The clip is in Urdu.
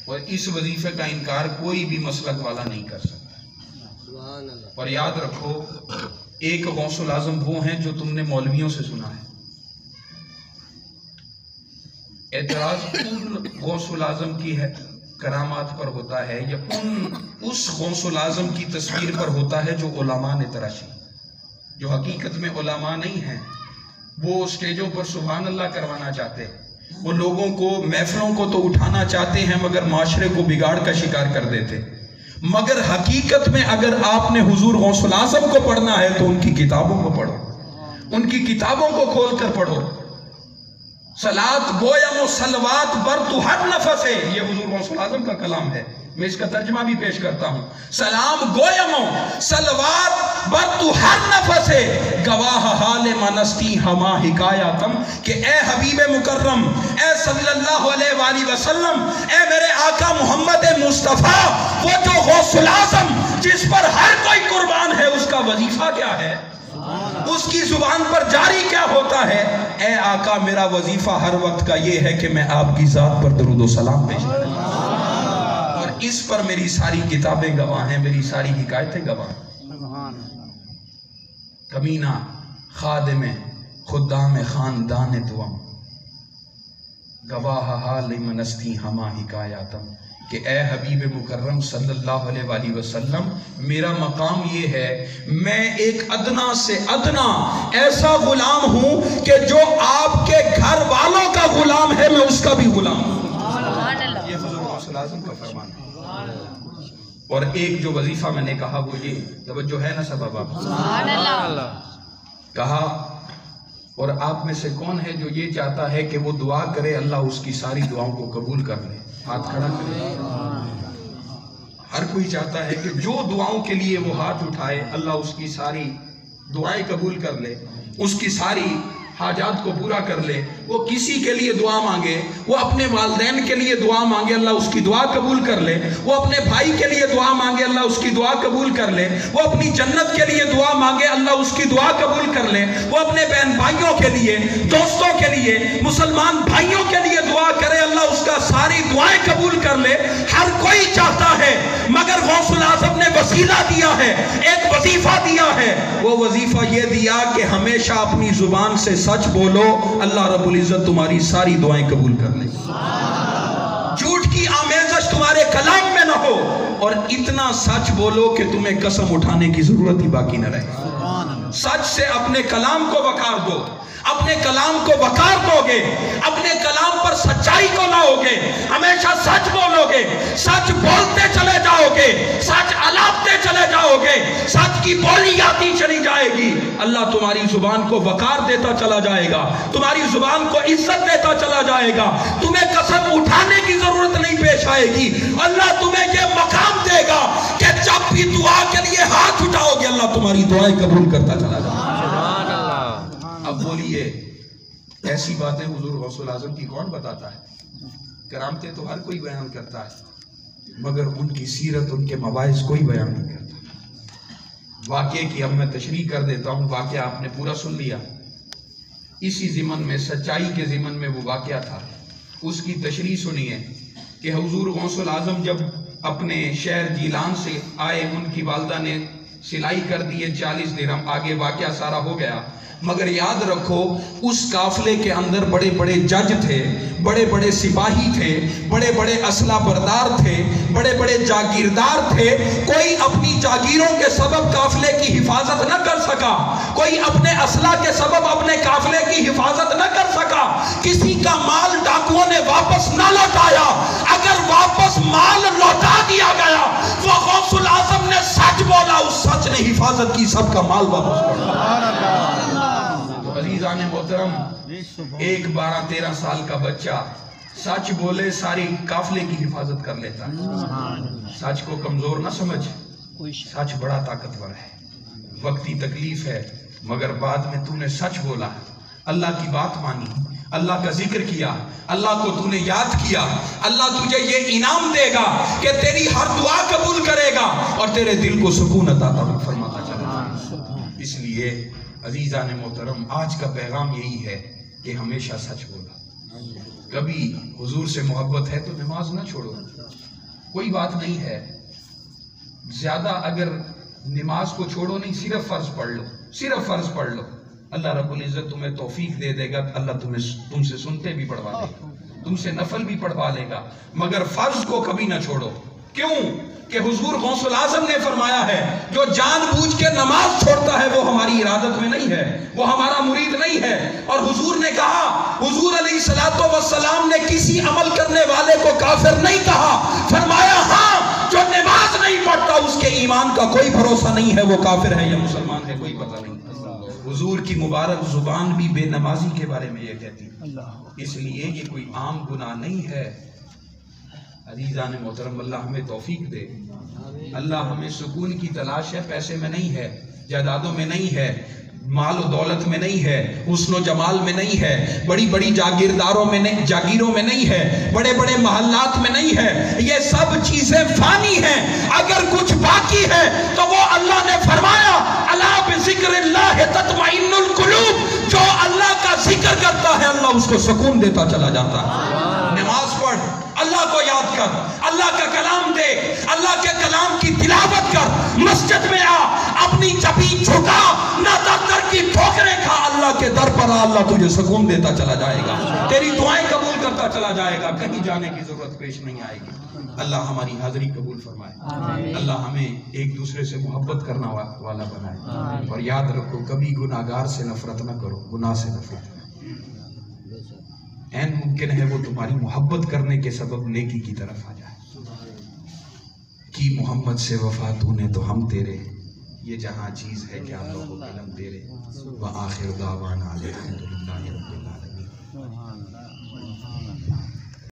اور اس وظیفے کا انکار کوئی بھی مسلک والا نہیں کر سکتا۔ اور یاد رکھو، ایک غوث الاعظم وہ ہیں جو تم نے مولویوں سے سنا ہے، اعتراض ان غوث الاعظم کی ہے کرامات پر ہوتا ہے یا اس غوث الاعظم کی تصویر پر ہوتا ہے جو علماء نے تراشی، جو حقیقت میں علماء نہیں ہیں۔ وہ اسٹیجوں پر سبحان اللہ کروانا چاہتے ہیں، وہ لوگوں کو محفلوں کو تو اٹھانا چاہتے ہیں مگر معاشرے کو بگاڑ کا شکار کر دیتے۔ مگر حقیقت میں اگر آپ نے حضور غوث الاعظم کو پڑھنا ہے تو ان کی کتابوں کو پڑھو، ان کی کتابوں کو کھول کر پڑھو۔ صلات گویم و صلوات بر تو ہر نفس ہے، یہ حضور غوث الاعظم کا کلام ہے، میں اس کا ترجمہ بھی پیش کرتا ہوں۔ سلام گویم و صلوات بر تو ہر نفس ہے، گواہ حال منستی ہما حکایاتم، کہ اے حبیب مکرم، اے صلی اللہ علیہ وآلہ وسلم، اے میرے آقا محمد مصطفیٰ، وہ جو غوث الاعظم جس پر ہر کوئی قربان ہے، اس کا وظیفہ کیا ہے، اس کی زبان پر جاری کیا ہوتا ہے؟ اے آقا میرا وظیفہ ہر وقت کا یہ ہے کہ میں آپ کی ذات پر درود و سلام پیش کروں، اور اس پر میری ساری کتابیں گواہ ہیں، میری ساری حکایتیں گواہ ہیں۔ کمینہ خادم خدام خاندان توام، گواہ حال منستی ہما حکایاتم، کہ اے حبیب مکرم صلی اللہ علیہ وآلہ وسلم، میرا مقام یہ ہے، میں ایک ادنا سے ادنا ایسا غلام ہوں کہ جو آپ کے گھر والوں کا غلام ہے، میں اس کا بھی غلام ہوں۔ یہ حضور غوث الاعظم کا فرمان ہے۔ اور ایک جو وظیفہ میں نے کہا وہ یہ، توجہ ہے نا سب بابا؟ کہا، اور آپ میں سے کون ہے جو یہ چاہتا ہے کہ وہ دعا کرے اللہ اس کی ساری دعاؤں کو قبول کر لے؟ ہاتھ کھڑا کرے۔ ہر کوئی چاہتا ہے کہ جو دعاؤں کے لیے وہ ہاتھ اٹھائے اللہ اس کی ساری دعائیں قبول کر لے، اس کی ساری حاجات کو پورا کر لے۔ وہ کسی کے لیے دعا مانگے، وہ اپنے والدین کے لیے دعا مانگے اللہ اس کی دعا قبول کر لے، وہ اپنے بھائی کے لیے دعا مانگے اللہ اس کی دعا قبول کر لے، وہ اپنی جنت کے لیے دعا مانگے اللہ اس کی دعا قبول کر لے، وہ اپنے بہن بھائیوں کے لیے، دوستوں کے لیے، مسلمان بھائیوں کے لیے دعا کرے اللہ اس کا ساری دعائیں قبول کر لے۔ ہر کوئی چاہتا ہے، مگر غوث الاعظم نے وسیلہ دیا ہے، ایک وظیفہ دیا ہے۔ وہ وظیفہ یہ دیا کہ ہمیشہ اپنی زبان سے سچ بولو، اللہ رب العزت تمہاری ساری دعائیں قبول کر لے۔ جھوٹ کی آمیزش تمہارے کلام میں نہ ہو، اور اتنا سچ بولو کہ تمہیں قسم اٹھانے کی ضرورت ہی باقی نہ رہے۔ سچ سے اپنے کلام کو وقار دو، اپنے کلام کو وقار دو گے، اپنے کلام پر سچائی کو لاؤ گے، ہمیشہ سچ بولو گے، سچ بولتے چلے جاؤ گے، سچ الاپتے چلے جاؤ گے، سچ کی بولی آتی چلی جائے گی، اللہ تمہاری زبان کو وقار دیتا چلا جائے گا، تمہاری زبان کو عزت دیتا چلا جائے گا، تمہیں قسم اٹھانے کی ضرورت نہیں پیش آئے گی۔ اللہ تمہیں یہ مقام دے گا کہ جب بھی دعا کے لیے ہاتھ اٹھاؤ گے اللہ تمہاری دعائیں قبول کرتا چلا جائے گا۔ اب بولیے، ایسی باتیں حضور غوث الاعظم کی کون بتاتا ہے؟ کرامتیں تو ہر کوئی بیان کرتا ہے، مگر ان کی سیرت، ان کے مواعظ کوئی بیان نہیں کرتا۔ واقعے کی اب میں تشریح کر دیتا ہوں، واقعہ آپ نے پورا سن لیا۔ اسی ضمن میں، سچائی کے ضمن میں وہ واقعہ تھا، اس کی تشریح سنیے کہ حضور غوث الاعظم جب اپنے شہر جیلان سے آئے، ان کی والدہ نے سلائی کر دیے 40 درہم، آگے واقعہ سارا ہو گیا۔ مگر یاد رکھو اس قافلے کے اندر بڑے بڑے جج تھے، بڑے بڑے سپاہی تھے، بڑے بڑے اسلحہ بردار تھے، بڑے بڑے جاگیردار تھے۔ کوئی اپنی جاگیروں کے سبب قافلے کی حفاظت نہ کر سکا، کوئی اپنے اسلحہ کے سبب اپنے قافلے کی حفاظت نہ کر سکا، کسی کا مال ڈاکوؤں نے واپس نہ لوٹایا۔ اگر واپس مال لوٹا دیا گیا، وہ غوث الاعظم نے سچ بولا، اس سچ نے حفاظت کی، سب کا مال واپس لوٹا۔ عزیزان محترم، ایک 12-13 سال کا بچہ سچ بولے ساری قافلے کی حفاظت کر لیتا ہے۔ سچ کو کمزور نہ سمجھ، سچ بڑا طاقتور ہے۔ وقتی تکلیف ہے، مگر بعد میں تو نے سچ بولا، اللہ کی بات مانی، اللہ کا ذکر کیا، اللہ کو تو نے یاد کیا، اللہ تجھے یہ انعام دے گا کہ تیری ہر دعا قبول کرے گا اور تیرے دل کو سکون عطا فرماتا چلا۔ اس لیے عزیزان محترم، آج کا پیغام یہی ہے کہ ہمیشہ سچ بولا، کبھی حضور سے محبت ہے تو نماز نہ چھوڑو، کوئی بات نہیں ہے. زیادہ اگر نماز کو چھوڑو نہیں، صرف فرض پڑھ لو، صرف فرض پڑھ لو، اللہ رب العزت تمہیں توفیق دے دے گا. اللہ تم سے سنتے بھی پڑھوا لے گا، تم سے نفل بھی پڑھوا لے گا، مگر فرض کو کبھی نہ چھوڑو. کیوں کہ حضور غوث الاعظم نے فرمایا ہے جو جان بوجھ کے نماز چھوڑتا ہے وہ ہماری ارادت میں نہیں ہے، وہ ہمارا مرید نہیں ہے. اور حضور نے کہا، حضور علیہ الصلوۃ والسلام نے کسی عمل کرنے والے کو کافر نہیں کہا، فرمایا ہاں جو نماز نہیں پڑھتا اس کے ایمان کا کوئی بھروسہ نہیں ہے، وہ کافر ہے یا مسلمان ہے کوئی پتہ نہیں. حضور کی مبارک زبان بھی بے نمازی کے بارے میں یہ کہتی، اس لیے یہ کوئی عام گناہ نہیں ہے. عزیزان محترم، اللہ ہمیں توفیق دے. اللہ ہمیں سکون کی تلاش ہے، پیسے میں نہیں ہے، جائیدادوں میں نہیں ہے، مال و دولت میں نہیں ہے، حسن و جمال میں نہیں ہے، بڑی بڑی جاگیرداروں میں نہیں، جاگیروں میں نہیں ہے، بڑے بڑے محلات میں نہیں ہے. یہ سب چیزیں فانی ہیں. اگر کچھ باقی ہے تو وہ اللہ نے فرمایا الا بذکر اللہ تطمئن القلوب، جو اللہ کا ذکر کرتا ہے اللہ اس کو سکون دیتا چلا جاتا ہے. نماز پڑھ، اللہ کو یاد کر، اللہ کا کلام دیکھ، اللہ کے کلام کی تلاوت کر، مسجد میں آ، اپنی چبی جھکا، نہ در کی ٹھوکریں کھا، اللہ کے در پر آ، اللہ تجھے سکون دیتا چلا جائے گا، تیری دعائیں قبول کرتا چلا جائے گا، کہیں جانے کی ضرورت پیش نہیں آئے گی. اللہ ہماری حاضری قبول فرمائے، اللہ ہمیں ایک دوسرے سے محبت کرنا والا بنائے. اور یاد رکھو کبھی گناہگار سے نفرت نہ کرو، گناہ سے نفرت کرو. این ممکن ہے وہ تمہاری محبت کرنے کے سبب نیکی کی طرف آ جائے. کی محمد سے وفا تو نے تو ہم تیرے، یہ جہاں چیز ہے کیا لوگوں کے علم تیرے. وآخر دعوانا الحمدللہ رب العالمین.